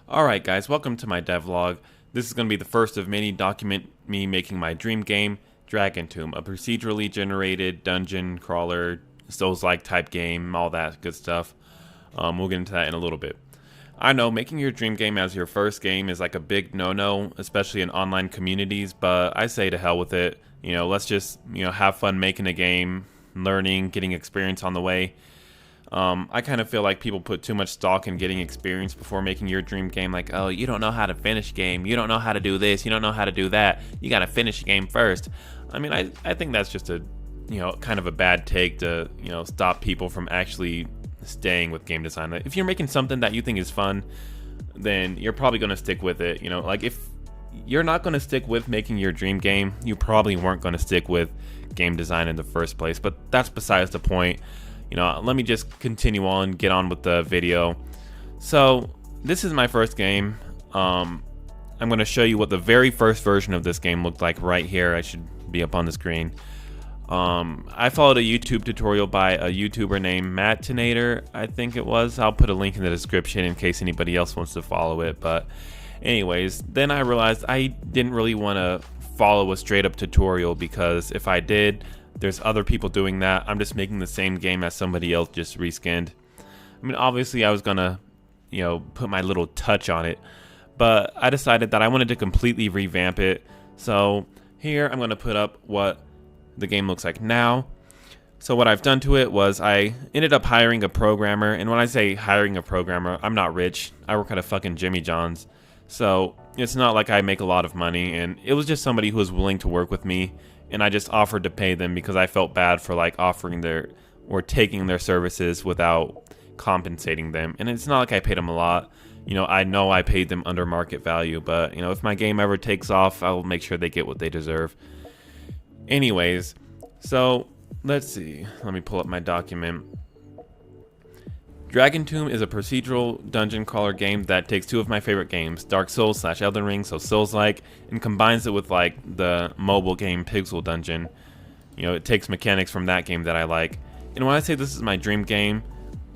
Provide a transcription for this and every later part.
Alright guys, welcome to my devlog. This is going to be the first of many document me making my dream game, Dragon Tomb, a procedurally generated dungeon crawler, Souls-like type game, all that good stuff. We'll get into that in a little bit. I know making your dream game as your first game is like a big no-no, especially in online communities, but I say to hell with it. You know, let's just, have fun making a game, learning, getting experience on the way. I kind of feel like people put too much stock in getting experience before making your dream game. Like, oh, you don't know how to finish a game. You don't know how to do this. You don't know how to do that. You got to finish a game first. I mean, I think that's just a, kind of a bad take to, stop people from actually staying with game design. If you're making something that you think is fun, then you're probably going to stick with it. Like if you're not going to stick with making your dream game, you probably weren't going to stick with game design in the first place. But that's besides the point. Let me just continue on, get on with the video. So this is my first game. I'm going to show you what the very first version of this game looked like right here. I should be up on the screen. I followed a YouTube tutorial by a YouTuber named Matinator, I think it was. I'll put a link in the description in case anybody else wants to follow it. But anyways, then I realized I didn't really want to follow a straight up tutorial, because if I did, there's other people doing that. I'm just making the same game as somebody else, just reskinned. I mean, obviously I was gonna, put my little touch on it, but I decided that I wanted to completely revamp it. So here I'm gonna put up what the game looks like now. So what I've done to it was I ended up hiring a programmer, and when I say hiring a programmer, I'm not rich. I work at a fucking Jimmy John's. So it's not like I make a lot of money, and it was just somebody who was willing to work with me. And I just offered to pay them because I felt bad for like offering their or taking their services without compensating them. And it's not like I paid them a lot. I know I paid them under market value, but if my game ever takes off, I'll make sure they get what they deserve. Anyways, so let's see. Let me pull up my document. Dragon Tomb is a procedural dungeon crawler game that takes two of my favorite games, Dark Souls / Elden Ring, so Souls-like, and combines it with like the mobile game Pixel Dungeon. It takes mechanics from that game that I like. And when I say this is my dream game,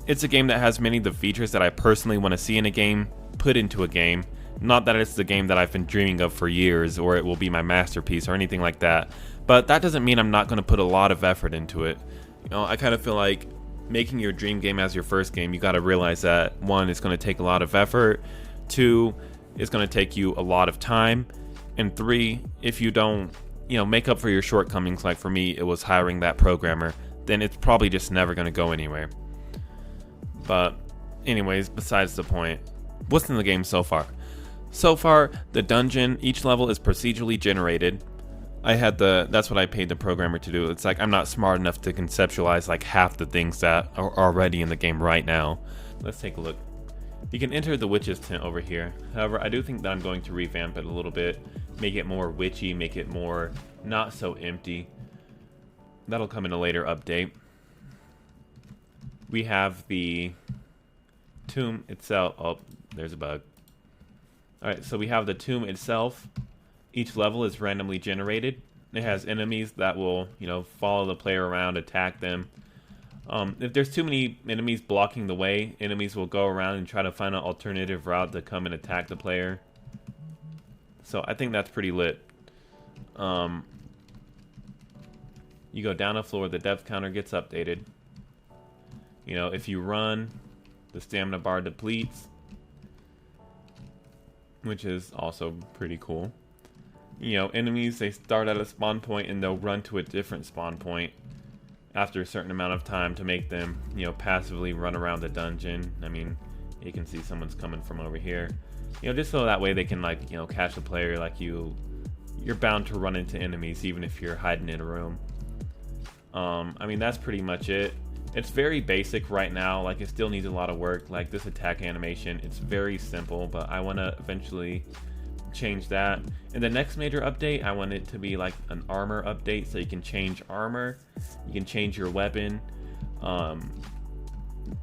it's a game that has many of the features that I personally want to see in a game put into a game. Not that it's the game that I've been dreaming of for years, or it will be my masterpiece or anything like that. But that doesn't mean I'm not going to put a lot of effort into it. I kind of feel like making your dream game as your first game, you got to realize that one, it's going to take a lot of effort, two, it's going to take you a lot of time, and three, if you don't make up for your shortcomings, like for me it was hiring that programmer, then it's probably just never going to go anywhere. But anyways, besides the point, what's in the game so far? So far, the dungeon, each level is procedurally generated. That's what I paid the programmer to do. It's like I'm not smart enough to conceptualize like half the things that are already in the game right now. Let's take a look. You can enter the witch's tent over here. However, I do think that I'm going to revamp it a little bit, make it more witchy, make it more not so empty. That'll come in a later update. We have the tomb itself. Oh, there's a bug. Alright, so we have the tomb itself. Each level is randomly generated. It has enemies that will, follow the player around, attack them. If there's too many enemies blocking the way, enemies will go around and try to find an alternative route to come and attack the player. So I think that's pretty lit. You go down a floor, the depth counter gets updated. If you run, the stamina bar depletes, which is also pretty cool. Enemies, they start at a spawn point and they'll run to a different spawn point after a certain amount of time to make them, passively run around the dungeon. I mean, you can see someone's coming from over here. Just so that way they can like, catch the player. Like you're bound to run into enemies even if you're hiding in a room. I mean, that's pretty much it. It's very basic right now. Like it still needs a lot of work. Like this attack animation, it's very simple, but I want to eventually change that. In the next major update, I want it to be like an armor update, so you can change armor, you can change your weapon,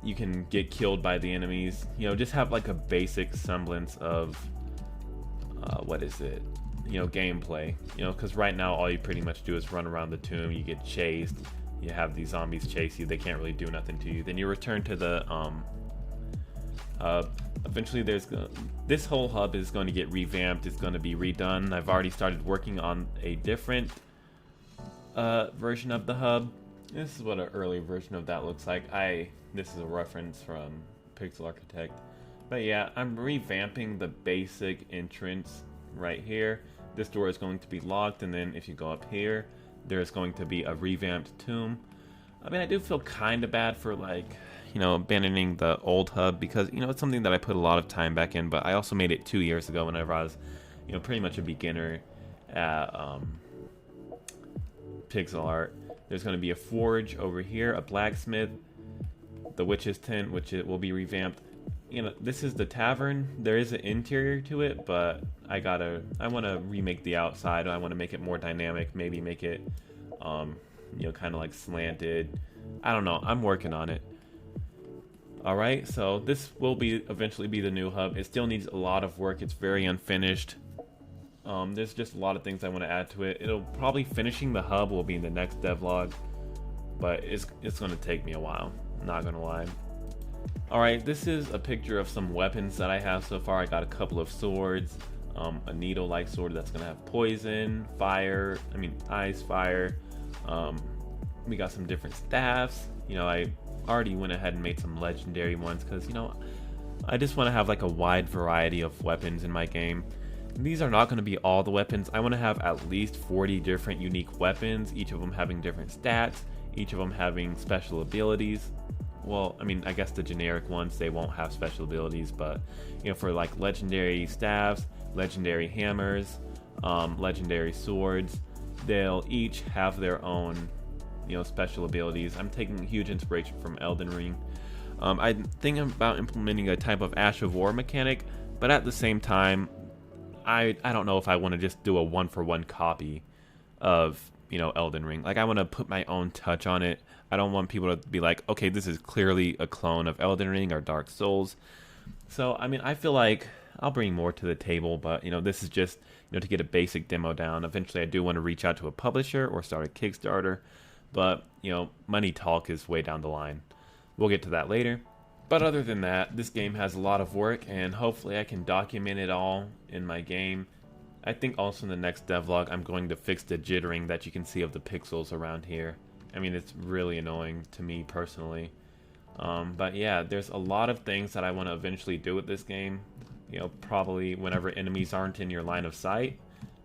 you can get killed by the enemies, just have like a basic semblance of gameplay, because right now all you pretty much do is run around the tomb, you get chased, you have these zombies chase you, they can't really do nothing to you, then you return to the Eventually this whole hub is going to get revamped. It's going to be redone. I've already started working on a different version of the hub. This is what an early version of that looks like. This is a reference from Pixel Architect. But yeah, I'm revamping the basic entrance right here. This door is going to be locked, and then if you go up here, there's going to be a revamped tomb. I mean, I do feel kind of bad for, like, you know, abandoning the old hub because, you know, it's something that I put a lot of time back in, but I also made it 2 years ago whenever I was, you know, pretty much a beginner at pixel art. There's going to be a forge over here, a blacksmith, the witch's tent, which it will be revamped. You know, this is the tavern. There is an interior to it, but I want to remake the outside. I want to make it more dynamic, maybe make it, you know, kind of like slanted. I don't know. I'm working on it. All right, so this will eventually be the new hub. It still needs a lot of work. It's very unfinished. There's just a lot of things I want to add to it. It'll probably finishing the hub will be in the next devlog, but it's going to take me a while. Not gonna lie. Alright, this is a picture of some weapons that I have so far. I got a couple of swords, a needle-like sword that's gonna have poison, ice, fire. We got some different staffs. You know, I already went ahead and made some legendary ones because, you know, I just want to have like a wide variety of weapons in my game. These are not going to be all the weapons. I want to have at least 40 different unique weapons, each of them having different stats, each of them having special abilities. Well, I mean, I guess the generic ones, they won't have special abilities, but, you know, for like legendary staffs, legendary hammers, legendary swords, they'll each have their own, you know, special abilities. I'm taking huge inspiration from Elden Ring. I'm thinking about implementing a type of Ash of War mechanic, but at the same time, I don't know if I want to just do a one-for-one copy of, you know, Elden Ring. Like, I want to put my own touch on it. I don't want people to be like, okay, this is clearly a clone of Elden Ring or Dark Souls. So, I mean, I feel like I'll bring more to the table, but, you know, this is just, you know, to get a basic demo down. Eventually, I do want to reach out to a publisher or start a Kickstarter, but, you know, money talk is way down the line. We'll get to that later. But other than that, this game has a lot of work, and hopefully I can document it all in my game. I think also in the next devlog, I'm going to fix the jittering that you can see of the pixels around here. I mean, it's really annoying to me personally. But yeah, there's a lot of things that I want to eventually do with this game. You know, probably whenever enemies aren't in your line of sight.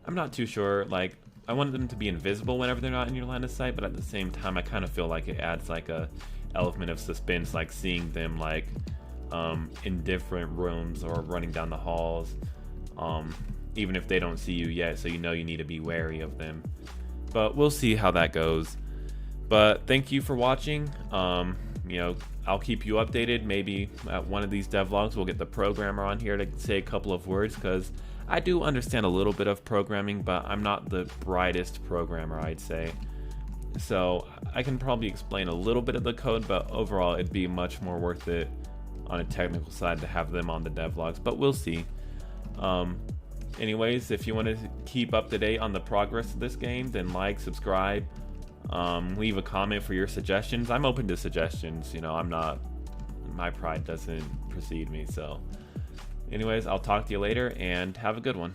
I'm not too sure, like, I want them to be invisible whenever they're not in your line of sight, but at the same time, I kind of feel like it adds like a element of suspense, like seeing them like in different rooms or running down the halls, even if they don't see you yet, so you know you need to be wary of them. But we'll see how that goes. But thank you for watching. You know, I'll keep you updated. Maybe at one of these devlogs we'll get the programmer on here to say a couple of words, because I do understand a little bit of programming, but I'm not the brightest programmer, I'd say. So I can probably explain a little bit of the code, but overall it'd be much more worth it on a technical side to have them on the devlogs, but we'll see. Anyways, if you want to keep up to date on the progress of this game, then like, subscribe, leave a comment for your suggestions. I'm open to suggestions, you know, my pride doesn't precede me. So anyways, I'll talk to you later and have a good one.